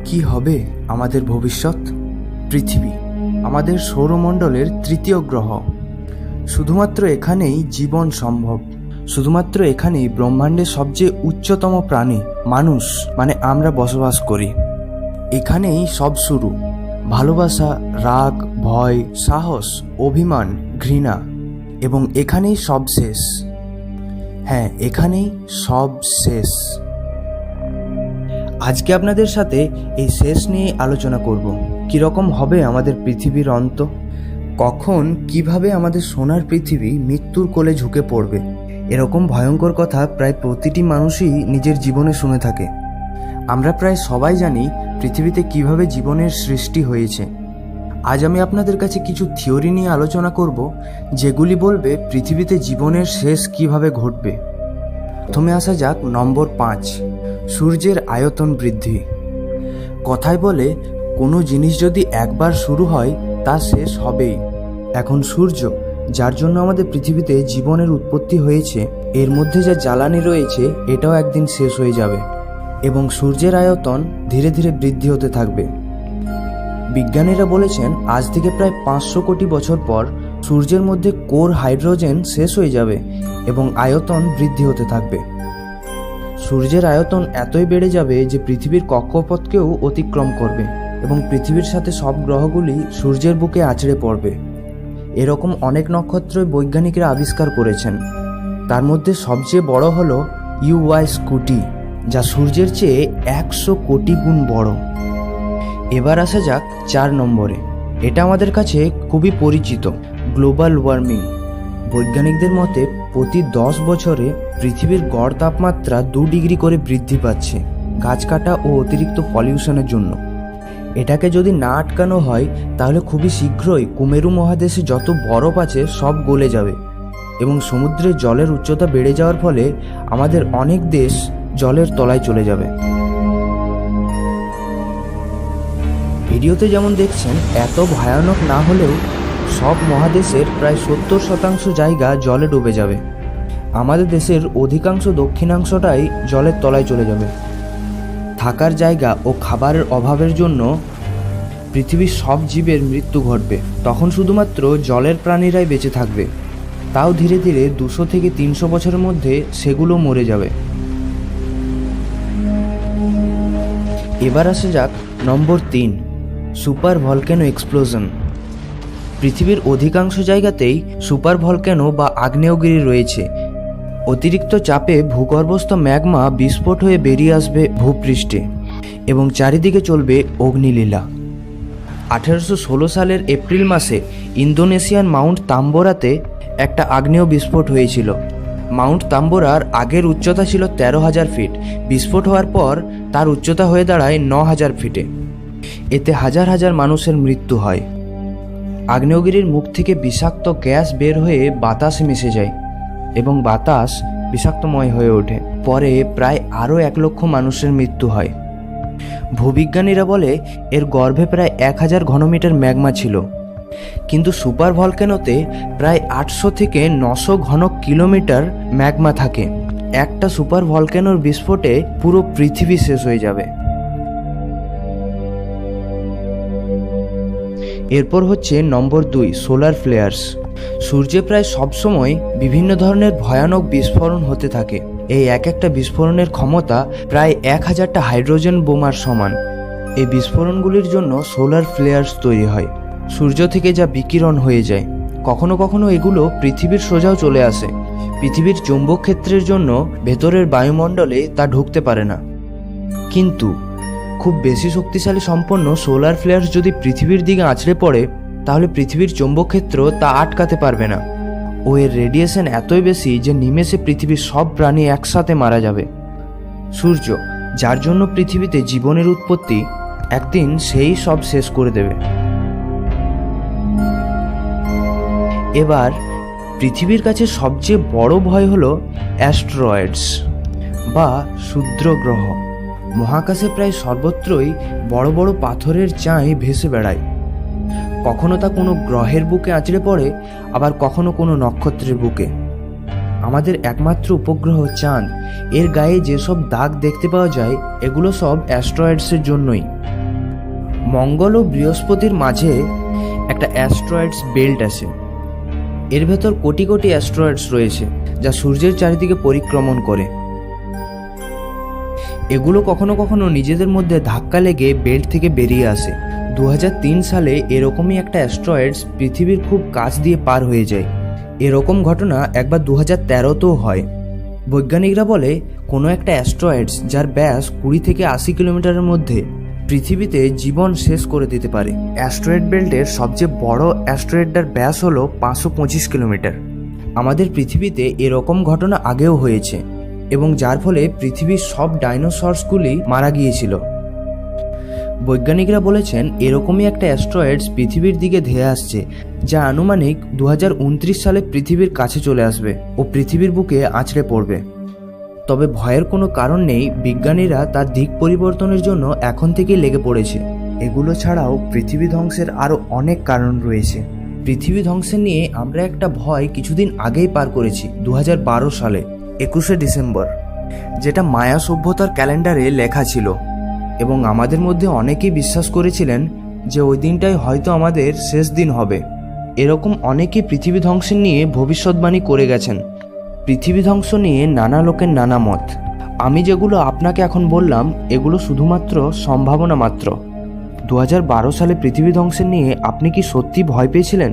কি হবে আমাদের ভবিষ্যৎ? পৃথিবী আমাদের সৌরমণ্ডলের তৃতীয় গ্রহ। শুধুমাত্র এখানেই জীবন সম্ভব। শুধুমাত্র এখানেই ব্রহ্মাণ্ডের সবচেয়ে উচ্চতম প্রাণী মানুষ মানে আমরা বসবাস করি। এখানেই সব শুরু। ভালোবাসা, রাগ, ভয়, সাহস, অভিমান, ঘৃণা, এবং এখানেই সব শেষ। হ্যাঁ, এখানেই সব শেষ। আজকে আপনাদের সাথে এই শেষ নিয়ে আলোচনা করব। কীরকম হবে আমাদের পৃথিবীর অন্ত? কখন কিভাবে আমাদের সোনার পৃথিবী মৃত্যুর কোলে ঝুঁকে পড়বে? এরকম ভয়ঙ্কর কথা প্রায় প্রতিটি মানুষই নিজের জীবনে শুনে থাকে। আমরা প্রায় সবাই জানি পৃথিবীতে কিভাবে জীবনের সৃষ্টি হয়েছে। আজ আমি আপনাদের কাছে কিছু থিওরি নিয়ে আলোচনা করব, যেগুলি বলবে পৃথিবীতে জীবনের শেষ কিভাবে ঘটবে। প্রথমে আসা যাক নম্বর 5, সূর্যের আয়তন বৃদ্ধি। কথায় বলে কোনো জিনিস যদি একবার শুরু হয় তা শেষ হবেই। এখন সূর্য, যার জন্য আমাদের পৃথিবীতে জীবনের উৎপত্তি হয়েছে, এর মধ্যে যা জ্বালানি রয়েছে এটাও একদিন শেষ হয়ে যাবে এবং সূর্যের আয়তন ধীরে ধীরে বৃদ্ধি হতে থাকবে। বিজ্ঞানীরা বলেছেন আজ থেকে প্রায় 500 কোটি বছর পর সূর্যের মধ্যে কোর হাইড্রোজেন শেষ হয়ে যাবে এবং আয়তন বৃদ্ধি হতে থাকবে। সূর্যের আয়তন এতই বেড়ে যাবে যে পৃথিবীর কক্ষপথকেও অতিক্রম করবে এবং পৃথিবীর সাথে সব গ্রহগুলি সূর্যের বুকে আছড়ে পড়বে। এরকম অনেক নক্ষত্রই বৈজ্ঞানিকরা আবিষ্কার করেছেন। তার মধ্যে সবচেয়ে বড় হলো ইউআই স্কুটি, যা সূর্যের চেয়ে 100 কোটি গুণ বড়। এবার আসা যাক 4 নম্বরে। এটা আমাদের কাছে খুবই পরিচিত, গ্লোবাল ওয়ার্মিং। বৈজ্ঞানিকদের মতে প্রতি 10 বছরে পৃথিবীর গড় তাপমাত্রা 2 ডিগ্রি করে বৃদ্ধি পাচ্ছে গাছ কাটা ও অতিরিক্ত পলিউশনের জন্য। এটাকে যদি না আটকানো হয় তাহলে খুবই শীঘ্রই কুমেরু মহাদেশে যত বরফ আছে সব গলে যাবে এবং সমুদ্রের জলের উচ্চতা বেড়ে যাওয়ার ফলে আমাদের অনেক দেশ জলের তলায় চলে যাবে। ভিডিওতে যেমন দেখছেন এত ভয়ানক না হলেও সব মহাদেশের প্রায় 70% জায়গা জলে ডুবে যাবে। আমাদের দেশের অধিকাংশ দক্ষিণাংশটাই জলের তলায় চলে যাবে। থাকার জায়গা ও খাবারের অভাবের জন্য পৃথিবীর সব জীবের মৃত্যু ঘটবে। তখন শুধুমাত্র জলের প্রাণীরাই বেঁচে থাকবে, তাও ধীরে ধীরে 200 থেকে 300 বছরের মধ্যে সেগুলো মরে যাবে। এবার আসা যাক নম্বর 3, সুপার ভলক্যানো এক্সপ্লোশন। পৃথিবীর অধিকাংশ জায়গাতেই সুপার ভলক্যানো বা আগ্নেয়গিরি রয়েছে। অতিরিক্ত চাপে ভূগর্ভস্থ ম্যাগমা বিস্ফোট হয়ে বেরিয়ে আসবে ভূপৃষ্ঠে এবং চারিদিকে চলবে অগ্নিলীলা। 1816 সালের এপ্রিল মাসে ইন্দোনেশিয়ার মাউন্ট তাম্বোরাতে একটা আগ্নেয় বিস্ফোট হয়েছিল। মাউন্ট তাম্বোরার আগের উচ্চতা ছিল 13,000 ফিট। বিস্ফোট হওয়ার পর তার উচ্চতা হয়ে দাঁড়ায় 9,000 ফিটে। এতে হাজার হাজার মানুষের মৃত্যু হয়। আগ্নেয়গিরির মুখ থেকে বিষাক্ত গ্যাস বের হয়ে বাতাসে মিশে যায় এবং বাতাস বিষাক্তময় হয়ে ওঠে। পরে প্রায় আরও 1 লক্ষ মানুষের মৃত্যু হয়। ভূবিজ্ঞানীরা বলে এর গর্ভে প্রায় 1000 ঘনমিটার ম্যাগমা ছিল, কিন্তু সুপার ভলক্যানোতে প্রায় 800 থেকে 900 ঘন কিলোমিটার ম্যাগমা থাকে। একটা সুপার ভলক্যানোর বিস্ফোটে পুরো পৃথিবী শেষ হয়ে যাবে। এরপর হচ্ছে নম্বর 2, সোলার ফ্লেয়ার্স। সূর্যে প্রায় সবসময় বিভিন্ন ধরনের ভয়ানক বিস্ফোরণ হতে থাকে। এই একটা বিস্ফোরণের ক্ষমতা প্রায় 1000টা হাইড্রোজেন বোমার সমান। এই বিস্ফোরণগুলির জন্য সোলার ফ্লেয়ার্স তৈরি হয়। সূর্য থেকে যা বিকিরণ হয়ে যায়, কখনো কখনো এগুলো পৃথিবীর সোজাও চলে আসে। পৃথিবীর চৌম্বক ক্ষেত্রের জন্য ভেতরের বায়ুমণ্ডলে তা ঢুকতে পারে না। কিন্তু খুব বেশি শক্তিশালী সম্পন্ন সোলার ফ্লেয়ার্স যদি পৃথিবীর দিকে আছড়ে পড়ে তাহলে পৃথিবীর চৌম্বক ক্ষেত্র তা আটকাতে পারবে না ও এর রেডিয়েশন এতই বেশি যে নিমেষে পৃথিবীর সব প্রাণী একসাথে মারা যাবে। সূর্য, যার জন্য পৃথিবীতে জীবনের উৎপত্তি, একদিন সেই সব শেষ করে দেবে। এবার পৃথিবীর কাছে সবচেয়ে বড় ভয় হলো অ্যাস্টেরয়েডস বা ক্ষুদ্র গ্রহ। মহাকাশে প্রায় সর্বত্রই বড় বড় পাথরের চাই ভেসে বেড়ায়। কখনো তা কোনো গ্রহের বুকে আঁচড়ে পড়ে, আবার কখনো কোনো নক্ষত্রের বুকে। আমাদের একমাত্র উপগ্রহ চাঁদ, এর গায়ে যেসব দাগ দেখতে পাওয়া যায় এগুলো সব অ্যাস্টেরয়েডসের জন্যই। মঙ্গল ও বৃহস্পতির মাঝে একটা অ্যাস্ট্রয়েডস বেল্ট আছে। এর ভেতর কোটি কোটি অ্যাস্ট্রয়েডস রয়েছে যা সূর্যের চারিদিকে পরিক্রমণ করে। এগুলো কখনো কখনো নিজেদের মধ্যে ধাক্কা লেগে বেল্ট থেকে বেরিয়ে আসে। 2003 সালে এরকমই একটা অ্যাস্ট্রয়েডস পৃথিবীর খুব কাছ দিয়ে পার হয়ে যায়। এরকম ঘটনা একবার 2013তেও হয়। বৈজ্ঞানিকরা বলে কোনো একটা অ্যাস্ট্রয়েডস যার ব্যাস 20 থেকে 80 কিলোমিটারের মধ্যে পৃথিবীতে জীবন শেষ করে দিতে পারে। অ্যাস্ট্রয়েড বেল্টের সবচেয়ে বড় অ্যাস্ট্রয়েডটার ব্যাস হলো 525 কিলোমিটার। আমাদের পৃথিবীতে এরকম ঘটনা আগেও হয়েছে এবং যার ফলে পৃথিবীর সব ডাইনোসরসগুলি মারা গিয়েছিল। বৈজ্ঞানিকরা বলেছেন এরকমই একটা অ্যাস্ট্রয়েডস পৃথিবীর দিকে ধেয়ে আসছে, যা আনুমানিক 2029 সালে পৃথিবীর কাছে চলে আসবে ও পৃথিবীর বুকে আছড়ে পড়বে। তবে ভয়ের কোনো কারণ নেই, বিজ্ঞানীরা তার দিক পরিবর্তনের জন্য এখন থেকেই লেগে পড়েছে। এগুলো ছাড়াও পৃথিবী ধ্বংসের আরও অনেক কারণ রয়েছে। পৃথিবী ধ্বংসের নিয়ে আমরা একটা ভয় কিছুদিন আগেই পার করেছি 2012 সালে 21শে ডিসেম্বর, যেটা মায়া সভ্যতার ক্যালেন্ডারে লেখা ছিল এবং আমাদের মধ্যে অনেকেই বিশ্বাস করেছিলেন যে ওই দিনটাই হয়তো আমাদের শেষ দিন হবে। এরকম অনেকেই পৃথিবী ধ্বংসের নিয়ে ভবিষ্যৎবাণী করে গেছেন। পৃথিবী ধ্বংস নিয়ে নানা লোকের নানা মত। আমি যেগুলো আপনাকে এখন বললাম এগুলো শুধুমাত্র সম্ভাবনা মাত্র। 2012 সালে পৃথিবী ধ্বংসের নিয়ে আপনি কি সত্যি ভয় পেয়েছিলেন?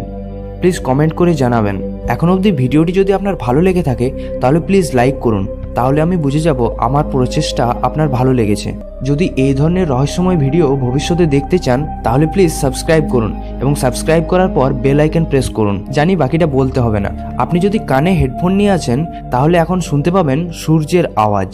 প্লিজ কমেন্ট করে জানাবেন। এখন অবধি ভিডিওটি যদি আপনার ভালো লেগে থাকে তাহলে প্লিজ লাইক করুন, তাহলে আমি বুঝে যাব আমার প্রচেষ্টা আপনার ভালো লেগেছে। যদি এই ধরনের রহস্যময় ভিডিও ভবিষ্যতে দেখতে চান তাহলে প্লিজ সাবস্ক্রাইব করুন এবং সাবস্ক্রাইব করার পর বেল আইকন প্রেস করুন। জানি বাকিটা বলতে হবে না। আপনি যদি কানে হেডফোন নিয়ে আছেন তাহলে এখন শুনতে পাবেন সূর্যের আওয়াজ।